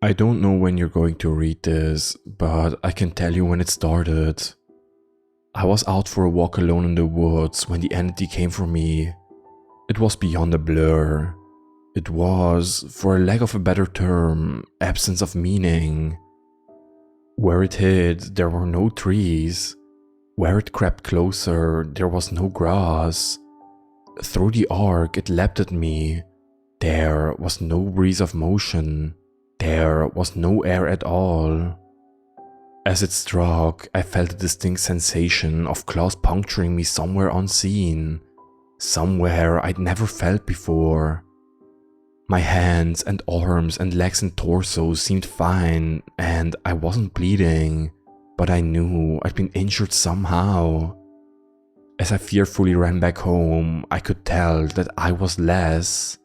I don't know when you're going to read this, but I can tell you when it started. I was out for a walk alone in the woods when the entity came for me. It was beyond a blur. It was, for a lack of a better term, absence of meaning. Where it hid, there were no trees. Where it crept closer, there was no grass. Through the arc, it leapt at me. There was no breeze of motion. There was no air at all. As it struck, I felt a distinct sensation of claws puncturing me somewhere unseen, somewhere I'd never felt before. My hands and arms and legs and torso seemed fine, and I wasn't bleeding, but I knew I'd been injured somehow. As I fearfully ran back home, I could tell that I was less.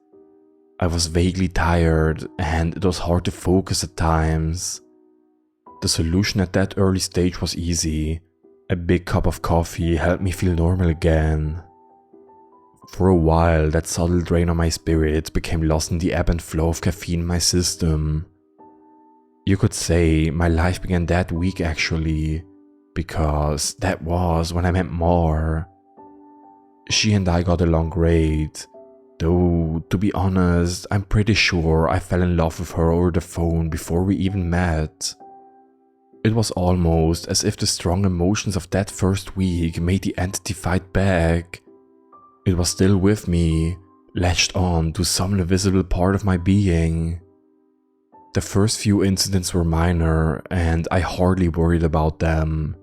I was vaguely tired, and it was hard to focus at times. The solution at that early stage was easy. A big cup of coffee helped me feel normal again. For a while, that subtle drain on my spirits became lost in the ebb and flow of caffeine in my system. You could say my life began that week actually, because that was when I met Mar. She and I got along great, though to be honest, I'm pretty sure I fell in love with her over the phone before we even met. It was almost as if the strong emotions of that first week made the entity fight back. It was still with me, latched on to some invisible part of my being. The first few incidents were minor, and I hardly worried about them.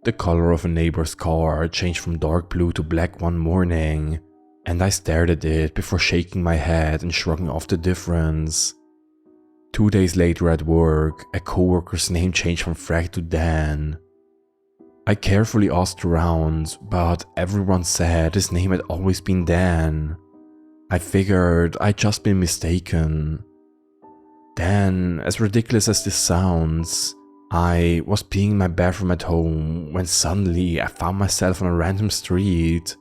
The color of a neighbor's car changed from dark blue to black one morning, and I stared at it before shaking my head and shrugging off the difference. 2 days later at work, a coworker's name changed from Frank to Dan. I carefully asked around, but everyone said his name had always been Dan. I figured I'd just been mistaken. Then, as ridiculous as this sounds, I was peeing in my bathroom at home when suddenly I found myself on a random street.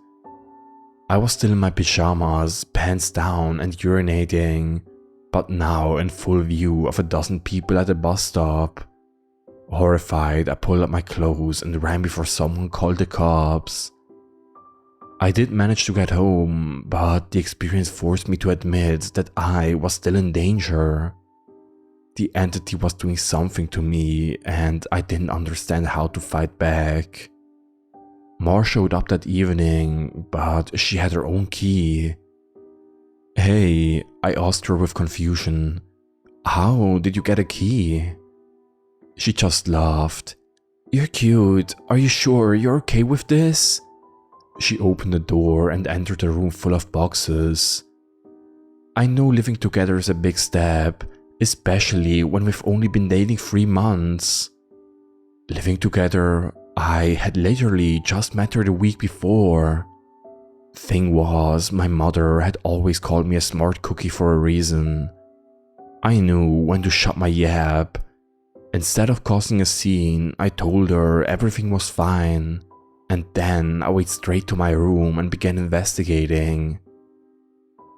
I was still in my pajamas, pants down and urinating, but now in full view of a dozen people at a bus stop. Horrified, I pulled up my clothes and ran before someone called the cops. I did manage to get home, but the experience forced me to admit that I was still in danger. The entity was doing something to me, and I didn't understand how to fight back. Mar showed up that evening, but she had her own key. "Hey," I asked her with confusion, "how did you get a key?" She just laughed. "You're cute. Are you sure you're okay with this?" She opened the door and entered a room full of boxes. I know living together is a big step, especially when we've only been dating 3 months. Living together, I had literally just met her the week before. Thing was, my mother had always called me a smart cookie for a reason. I knew when to shut my yap. Instead of causing a scene, I told her everything was fine, and then I went straight to my room and began investigating.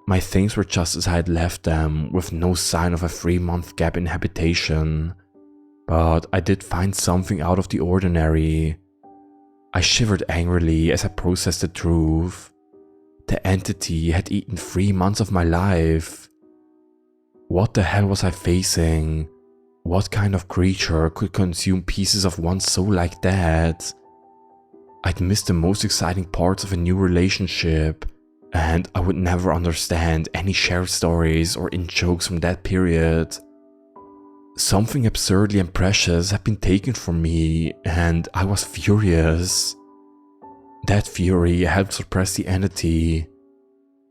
My things were just as I had left them, with no sign of a 3-month gap in habitation, but I did find something out of the ordinary. I shivered angrily as I processed the truth. The entity had eaten 3 months of my life. What the hell was I facing? What kind of creature could consume pieces of one's soul like that? I'd missed the most exciting parts of a new relationship, and I would never understand any shared stories or in-jokes from that period. Something absurdly and precious had been taken from me, and I was furious. That fury helped suppress the entity.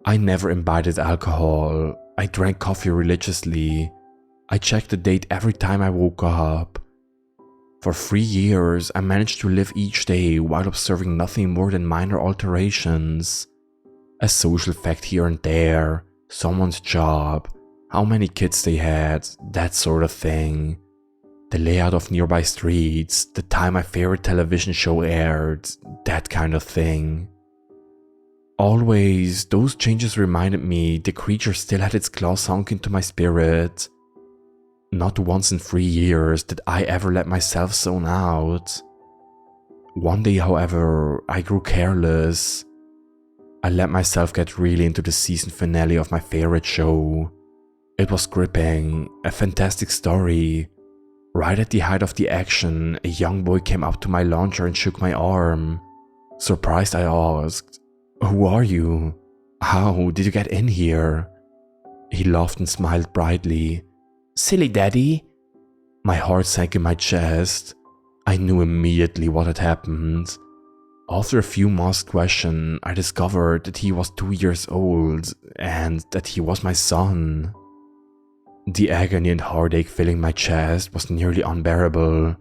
I never imbibed alcohol. I drank coffee religiously. I checked the date every time I woke up. For 3 years, I managed to live each day while observing nothing more than minor alterations. A social fact here and there, someone's job, how many kids they had, that sort of thing. The layout of nearby streets, the time my favorite television show aired, that kind of thing. Always, those changes reminded me the creature still had its claw sunk into my spirit. Not once in 3 years did I ever let myself zone out. One day, however, I grew careless. I let myself get really into the season finale of my favorite show. It was gripping, a fantastic story. Right at the height of the action, a young boy came up to my launcher and shook my arm. Surprised, I asked, "Who are you? How did you get in here?" He laughed and smiled brightly. "Silly daddy." My heart sank in my chest. I knew immediately what had happened. After a few masked questions, I discovered that he was 2 years old and that he was my son. The agony and heartache filling my chest was nearly unbearable.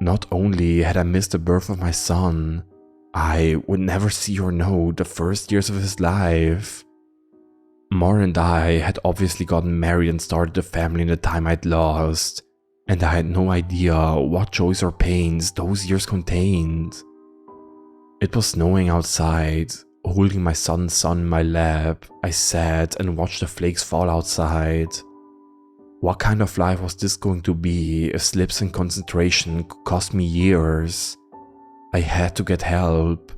Not only had I missed the birth of my son, I would never see or know the first years of his life. Mar and I had obviously gotten married and started a family in the time I'd lost, and I had no idea what joys or pains those years contained. It was snowing outside. Holding my son's son in my lap, I sat and watched the flakes fall outside. What kind of life was this going to be if slips in concentration could cost me years? I had to get help.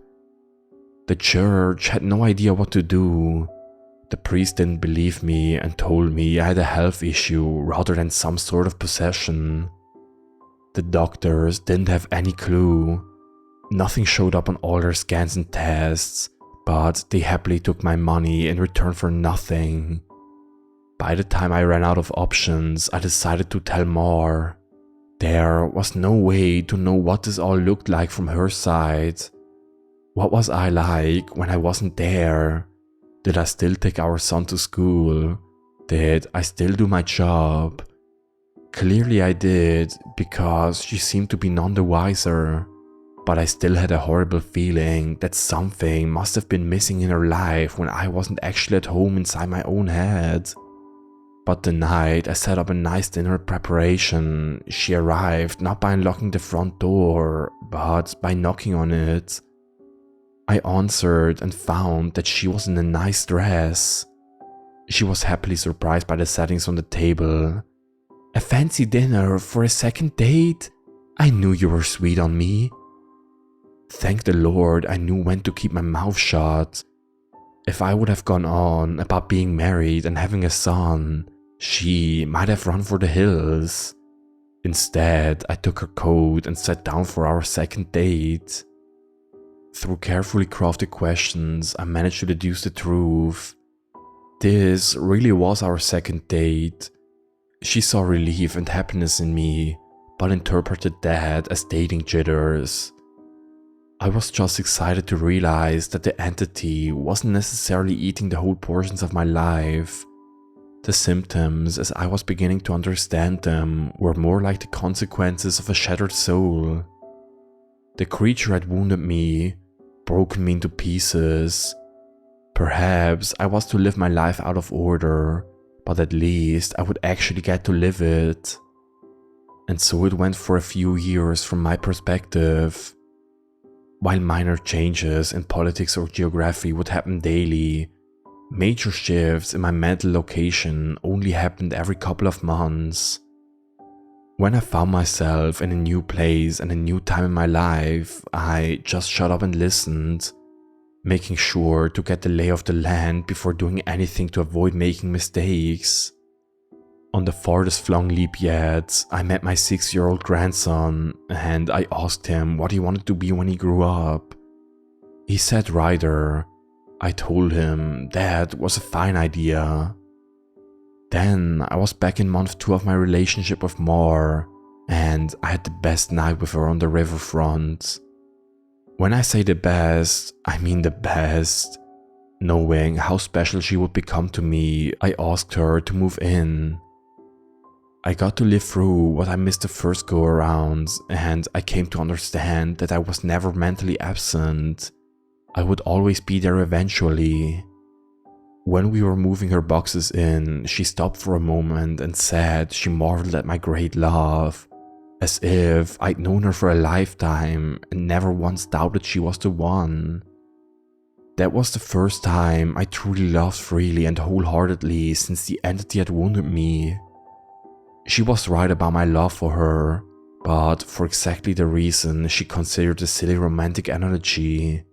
The church had no idea what to do. The priest didn't believe me and told me I had a health issue rather than some sort of possession. The doctors didn't have any clue. Nothing showed up on all their scans and tests, but they happily took my money in return for nothing. By the time I ran out of options, I decided to tell Mar. There was no way to know what this all looked like from her side. What was I like when I wasn't there? Did I still take our son to school? Did I still do my job? Clearly I did, because she seemed to be none the wiser. But I still had a horrible feeling that something must have been missing in her life when I wasn't actually at home inside my own head. But the night I set up a nice dinner preparation, she arrived not by unlocking the front door, but by knocking on it. I answered and found that she was in a nice dress. She was happily surprised by the settings on the table. "A fancy dinner for a second date? I knew you were sweet on me." Thank the Lord I knew when to keep my mouth shut. If I would have gone on about being married and having a son, she might have run for the hills. Instead, I took her coat and sat down for our second date. Through carefully crafted questions, I managed to deduce the truth. This really was our second date. She saw relief and happiness in me, but interpreted that as dating jitters. I was just excited to realize that the entity wasn't necessarily eating the whole portions of my life. The symptoms, as I was beginning to understand them, were more like the consequences of a shattered soul. The creature had wounded me, broken me into pieces. Perhaps I was to live my life out of order, but at least I would actually get to live it. And so it went for a few years from my perspective. While minor changes in politics or geography would happen daily, major shifts in my mental location only happened every couple of months. When I found myself in a new place and a new time in my life, I just shut up and listened, making sure to get the lay of the land before doing anything to avoid making mistakes. On the farthest flung leap yet, I met my 6-year-old grandson, and I asked him what he wanted to be when he grew up. He said writer. I told him that was a fine idea. Then I was back in month 2 of my relationship with Mar, and I had the best night with her on the riverfront. When I say the best, I mean the best. Knowing how special she would become to me, I asked her to move in. I got to live through what I missed the first go around, and I came to understand that I was never mentally absent. I would always be there eventually. When we were moving her boxes in, she stopped for a moment and said she marveled at my great love, as if I'd known her for a lifetime and never once doubted she was the one. That was the first time I truly loved freely and wholeheartedly since the entity had wounded me. She was right about my love for her, but for exactly the reason she considered a silly romantic analogy.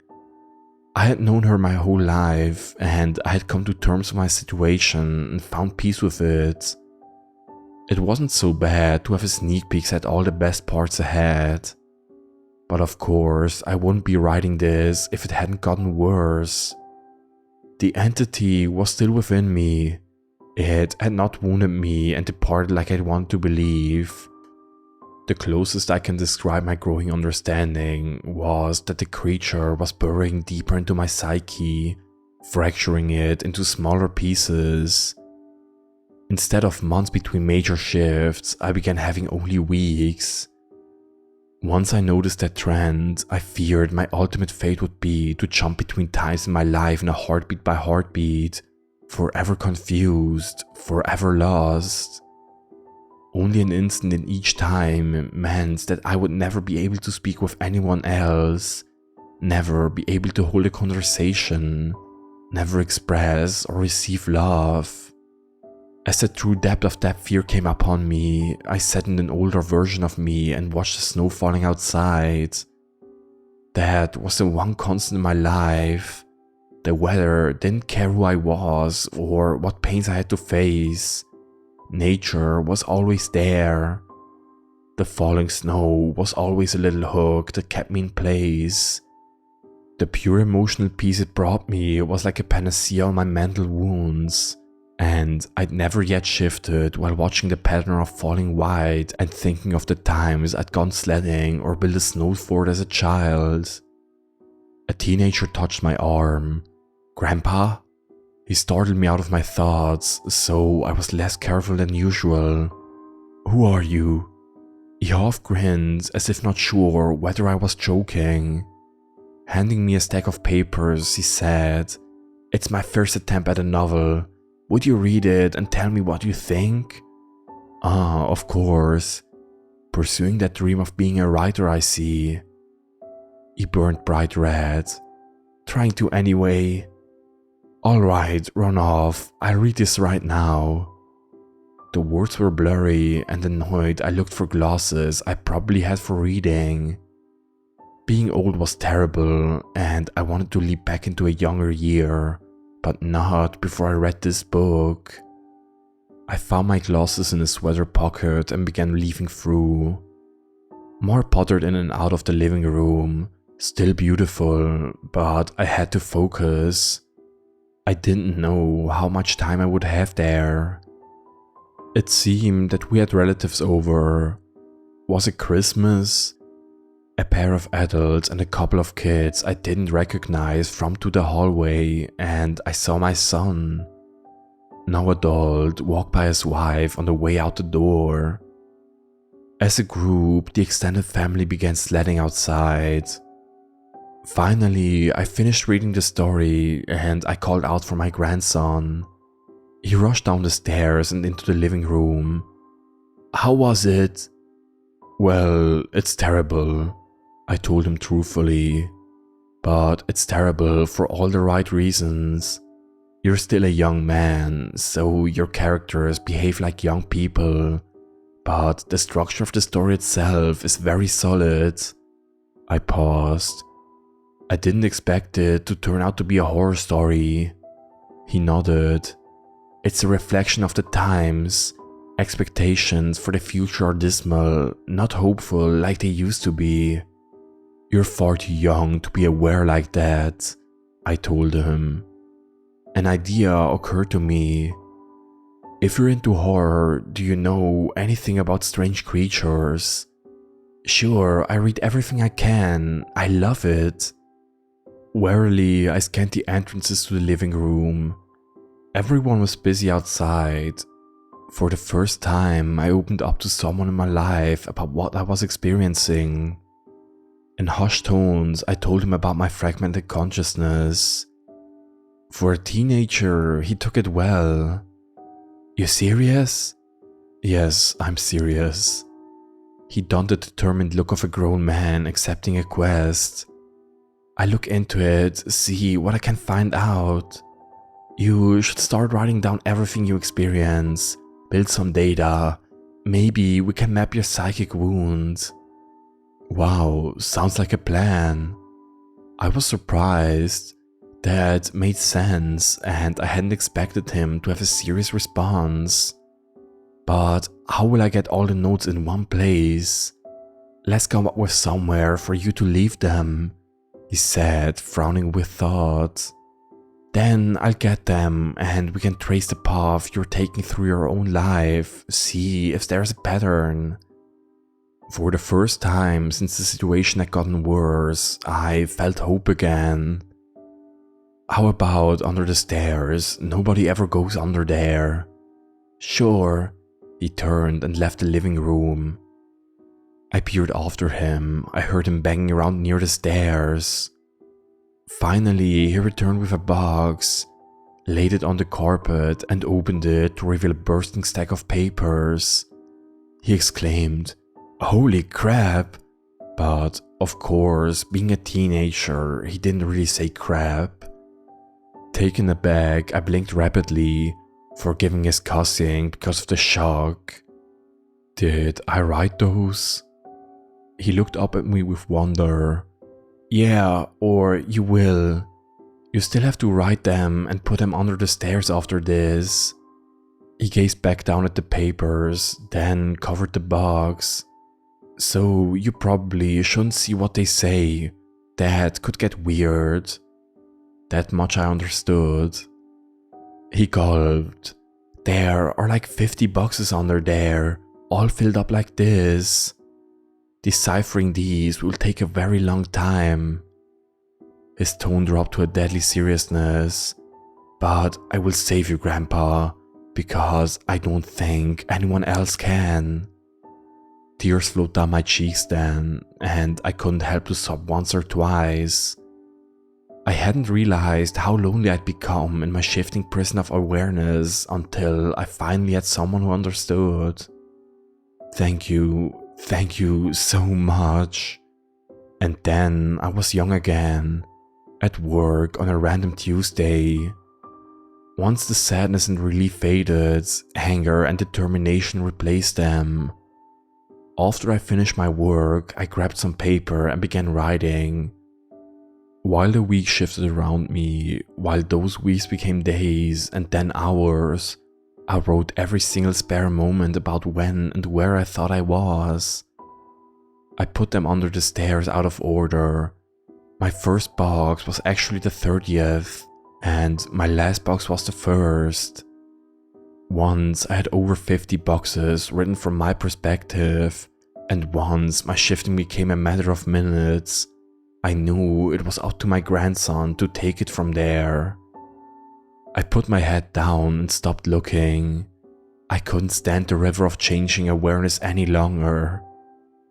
I had known her my whole life, and I had come to terms with my situation and found peace with it. It wasn't so bad to have a sneak peek at all the best parts ahead. But of course, I wouldn't be writing this if it hadn't gotten worse. The entity was still within me. It had not wounded me and departed like I'd wanted to believe. The closest I can describe my growing understanding was that the creature was burrowing deeper into my psyche, fracturing it into smaller pieces. Instead of months between major shifts, I began having only weeks. Once I noticed that trend, I feared my ultimate fate would be to jump between times in my life in a heartbeat by heartbeat, forever confused, forever lost. Only an instant in each time meant that I would never be able to speak with anyone else, never be able to hold a conversation, never express or receive love. As the true depth of that fear came upon me, I sat in an older version of me and watched the snow falling outside. That was the one constant in my life. The weather didn't care who I was or what pains I had to face. Nature was always there. The falling snow was always a little hook that kept me in place. The pure emotional peace it brought me was like a panacea on my mental wounds, and I'd never yet shifted while watching the pattern of falling white and thinking of the times I'd gone sledding or built a snow fort as a child. A teenager touched my arm. "Grandpa?" He startled me out of my thoughts, so I was less careful than usual. "Who are you?" He half grinned, as if not sure whether I was joking. Handing me a stack of papers, he said, "It's my first attempt at a novel. Would you read it and tell me what you think?" "Ah, of course. Pursuing that dream of being a writer, I see." He burned bright red. "Trying to anyway." "Alright, run off. I'll read this right now." The words were blurry, and annoyed I looked for glasses I probably had for reading. Being old was terrible, and I wanted to leap back into a younger year, but not before I read this book. I found my glasses in a sweater pocket and began leafing through. More pottered in and out of the living room, still beautiful, but I had to focus. I didn't know how much time I would have there. It seemed that we had relatives over. Was it Christmas? A pair of adults and a couple of kids I didn't recognize from to the hallway, and I saw my son, now adult, walk by his wife on the way out the door. As a group, the extended family began sledding outside. Finally, I finished reading the story and I called out for my grandson. He rushed down the stairs and into the living room. "How was it?" "Well, it's terrible," I told him truthfully. "But it's terrible for all the right reasons. You're still a young man, so your characters behave like young people. But the structure of the story itself is very solid." I paused. "I didn't expect it to turn out to be a horror story." He nodded. "It's a reflection of the times. Expectations for the future are dismal, not hopeful like they used to be." "You're far too young to be aware like that," I told him. An idea occurred to me. "If you're into horror, do you know anything about strange creatures?" "Sure, I read everything I can. I love it." Warily, I scanned the entrances to the living room. Everyone was busy outside. For the first time, I opened up to someone in my life about what I was experiencing. In hushed tones, I told him about my fragmented consciousness. For a teenager, he took it well. "You serious?" "Yes, I'm serious." He donned the determined look of a grown man accepting a quest. "I look into it, see what I can find out. You should start writing down everything you experience, build some data, maybe we can map your psychic wound. Wow, sounds like a plan. I was surprised. That made sense, and I hadn't expected him to have a serious response. But how will I get all the notes in one place? Let's come up with somewhere for you to leave them, he said, frowning with thought. Then I'll get them and we can trace the path you're taking through your own life, see if there's a pattern. For the first time since the situation had gotten worse, I felt hope again. How about under the stairs? Nobody ever goes under there. Sure. He turned and left the living room. I peered after him. I heard him banging around near the stairs. Finally, he returned with a box, laid it on the carpet and opened it to reveal a bursting stack of papers. He exclaimed, "Holy crap!" But, of course, being a teenager, he didn't really say crap. Taken aback, I blinked rapidly, forgiving his cussing because of the shock. Did I write those? He looked up at me with wonder. Yeah, or you will. You still have to write them and put them under the stairs after this. He gazed back down at the papers, then covered the box. So you probably shouldn't see what they say. That could get weird. That much I understood. He gulped. There are like 50 boxes under there, all filled up like this. Deciphering these will take a very long time. His tone dropped to a deadly seriousness. But I will save you, Grandpa, because I don't think anyone else can. Tears flowed down my cheeks then, and I couldn't help to sob once or twice. I hadn't realized how lonely I'd become in my shifting prison of awareness until I finally had someone who understood. Thank you so much. And then I was young again, at work on a random Tuesday. Once the sadness and relief faded, anger and determination replaced them. After I finished my work, I grabbed some paper and began writing. While the weeks shifted around me, while those weeks became days and then hours, I wrote every single spare moment about when and where I thought I was. I put them under the stairs out of order. My first box was actually the 30th, and my last box was the first. Once I had over 50 boxes written from my perspective, and once my shifting became a matter of minutes, I knew it was up to my grandson to take it from there. I put my head down and stopped looking. I couldn't stand the river of changing awareness any longer.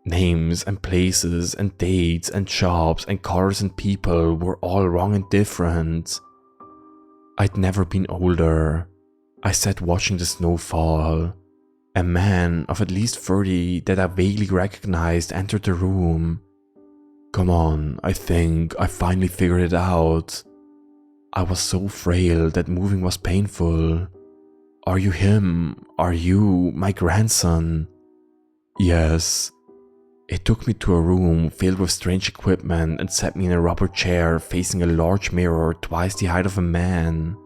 Names and places and dates and jobs and colors and people were all wrong and different. I'd never been older. I sat watching the snow fall. A man of at least 30 that I vaguely recognized entered the room. Come on, I think I finally figured it out. I was so frail that moving was painful. Are you him? Are you my grandson? Yes. It took me to a room filled with strange equipment and set me in a rubber chair facing a large mirror twice the height of a man.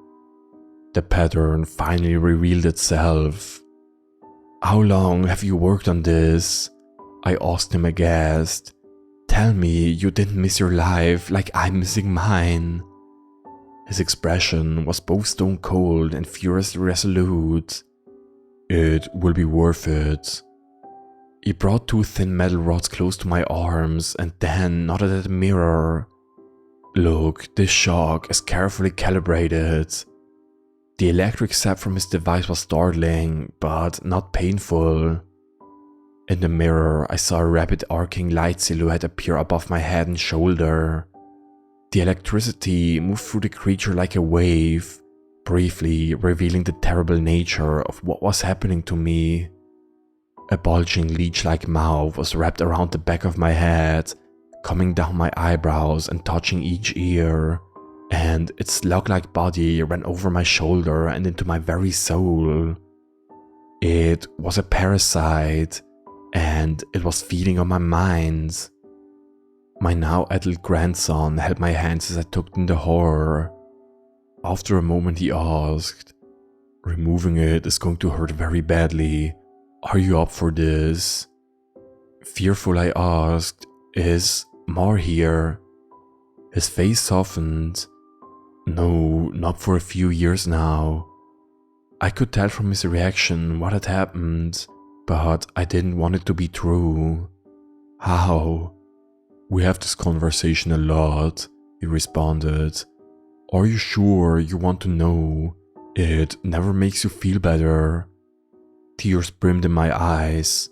The pattern finally revealed itself. How long have you worked on this? I asked him aghast. Tell me you didn't miss your life like I'm missing mine. His expression was both stone cold and furiously resolute. It will be worth it. He brought 2 thin metal rods close to my arms and then nodded at the mirror. Look, this shock is carefully calibrated. The electric zap from his device was startling, but not painful. In the mirror, I saw a rapid arcing light silhouette appear above my head and shoulder. The electricity moved through the creature like a wave, briefly revealing the terrible nature of what was happening to me. A bulging leech-like mouth was wrapped around the back of my head, coming down my eyebrows and touching each ear, and its slug-like body ran over my shoulder and into my very soul. It was a parasite, and it was feeding on my mind. My now adult grandson held my hands as I took in the horror. After a moment he asked, "Removing it is going to hurt very badly. Are you up for this?" Fearful I asked, "Is Mar here?" His face softened. "No, not for a few years now." I could tell from his reaction what had happened, but I didn't want it to be true. "How?" "We have this conversation a lot," he responded. "Are you sure you want to know? It never makes you feel better." Tears brimmed in my eyes.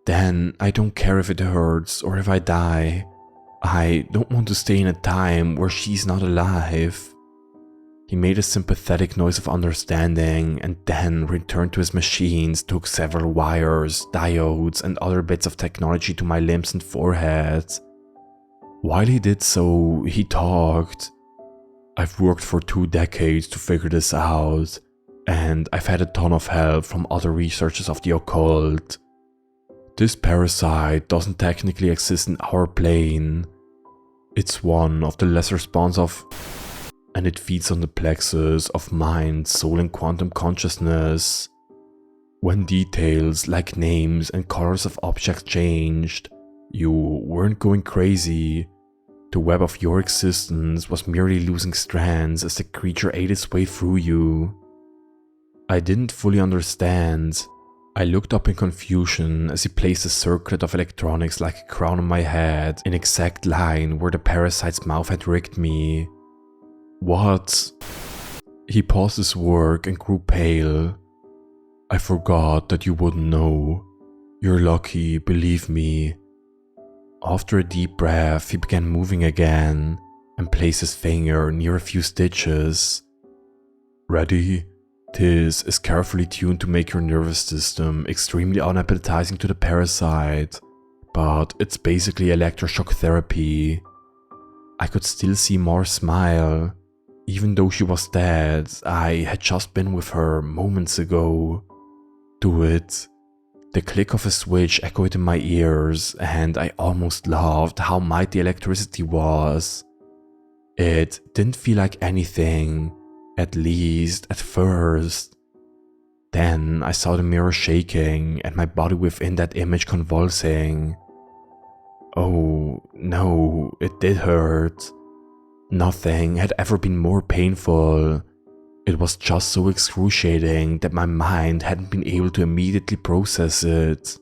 "Then I don't care if it hurts or if I die. I don't want to stay in a time where she's not alive." He made a sympathetic noise of understanding and then returned to his machines, took several wires, diodes, and other bits of technology to my limbs and forehead. While he did so, he talked. "I've worked for 2 decades to figure this out, and I've had a ton of help from other researchers of the occult. This parasite doesn't technically exist in our plane. It's one of the lesser spawns of, and it feeds on the plexus of mind, soul, and quantum consciousness. When details like names and colors of objects changed, you weren't going crazy. The web of your existence was merely losing strands as the creature ate its way through you." I didn't fully understand. I looked up in confusion as he placed a circlet of electronics like a crown on my head in exact line where the parasite's mouth had rigged me. "What?" He paused his work and grew pale. "I forgot that you wouldn't know. You're lucky, believe me." After a deep breath, he began moving again and placed his finger near a few stitches. "Ready? This is carefully tuned to make your nervous system extremely unappetizing to the parasite, but it's basically electroshock therapy." I could still see Mar smile. Even though she was dead, I had just been with her moments ago. "Do it." The click of a switch echoed in my ears, and I almost laughed how mighty electricity was. It didn't feel like anything, at least at first. Then I saw the mirror shaking and my body within that image convulsing. Oh no, it did hurt. Nothing had ever been more painful. It was just so excruciating that my mind hadn't been able to immediately process it.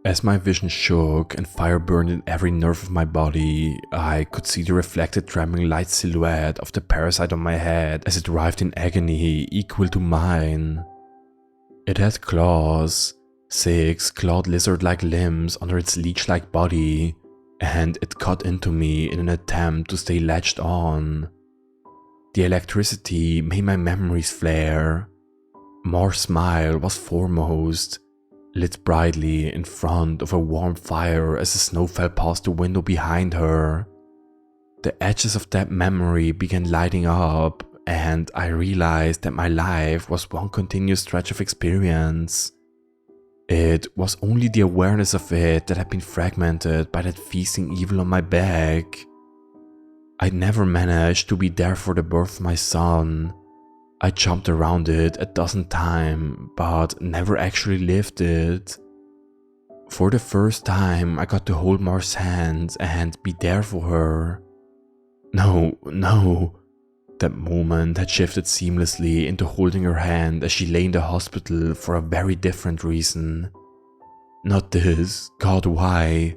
As my vision shook and fire burned in every nerve of my body, I could see the reflected trembling light silhouette of the parasite on my head as it writhed in agony equal to mine. It had claws, 6 clawed lizard-like limbs under its leech-like body, and it cut into me in an attempt to stay latched on. The electricity made my memories flare. Mar's smile was foremost, lit brightly in front of a warm fire as the snow fell past the window behind her. The edges of that memory began lighting up, and I realized that my life was one continuous stretch of experience. It was only the awareness of it that had been fragmented by that feasting evil on my back. I'd never managed to be there for the birth of my son. I jumped around it a dozen times, but never actually lived it. For the first time, I got to hold Mar's hand and be there for her. No. That moment had shifted seamlessly into holding her hand as she lay in the hospital for a very different reason. Not this, God, why?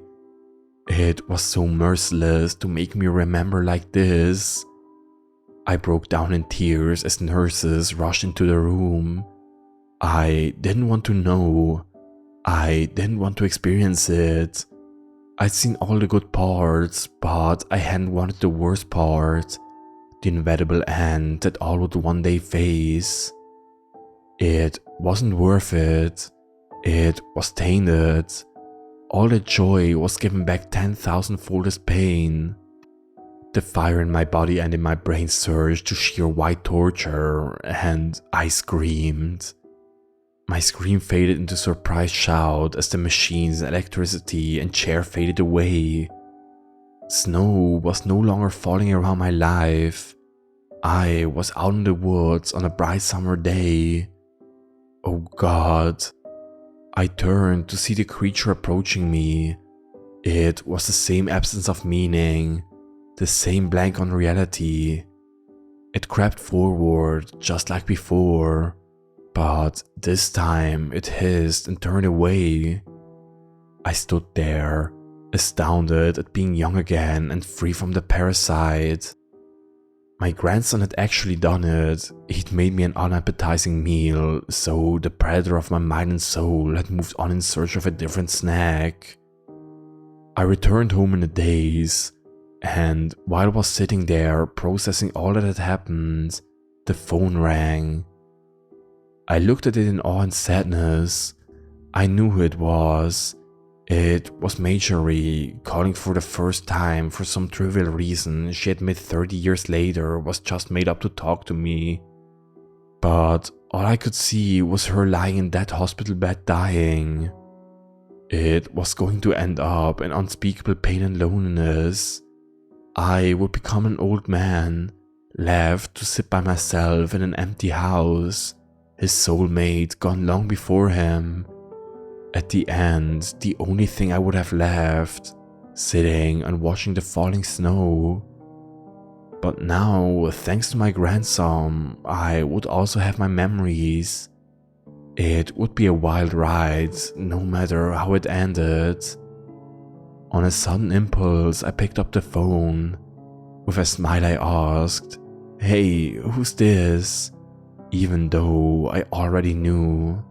It was so merciless to make me remember like this. I broke down in tears as nurses rushed into the room. I didn't want to know. I didn't want to experience it. I'd seen all the good parts, but I hadn't wanted the worst part. The inevitable end that all would one day face. It wasn't worth it. It was tainted. All the joy was given back 10,000-fold as pain. The fire in my body and in my brain surged to sheer white torture, and I screamed. My scream faded into surprised shout as the machines, electricity, and chair faded away. Snow was no longer falling around my life. I was out in the woods on a bright summer day. Oh God. I turned to see the creature approaching me. It was the same absence of meaning, the same blank on reality. It crept forward just like before, but this time it hissed and turned away. I stood there, astounded at being young again and free from the parasite. My grandson had actually done it. He'd made me an unappetizing meal, so the predator of my mind and soul had moved on in search of a different snack. I returned home in a daze, and while I was sitting there processing all that had happened, the phone rang. I looked at it in awe and sadness. I knew who it was. It was Marjorie, calling for the first time for some trivial reason she admitted 30 years later was just made up to talk to me. But all I could see was her lying in that hospital bed dying. It was going to end up in unspeakable pain and loneliness. I would become an old man, left to sit by myself in an empty house, his soulmate gone long before him. At the end, the only thing I would have left, sitting and watching the falling snow. But now, thanks to my grandson, I would also have my memories. It would be a wild ride, no matter how it ended. On a sudden impulse, I picked up the phone. With a smile I asked, "Hey, who's this?" Even though I already knew.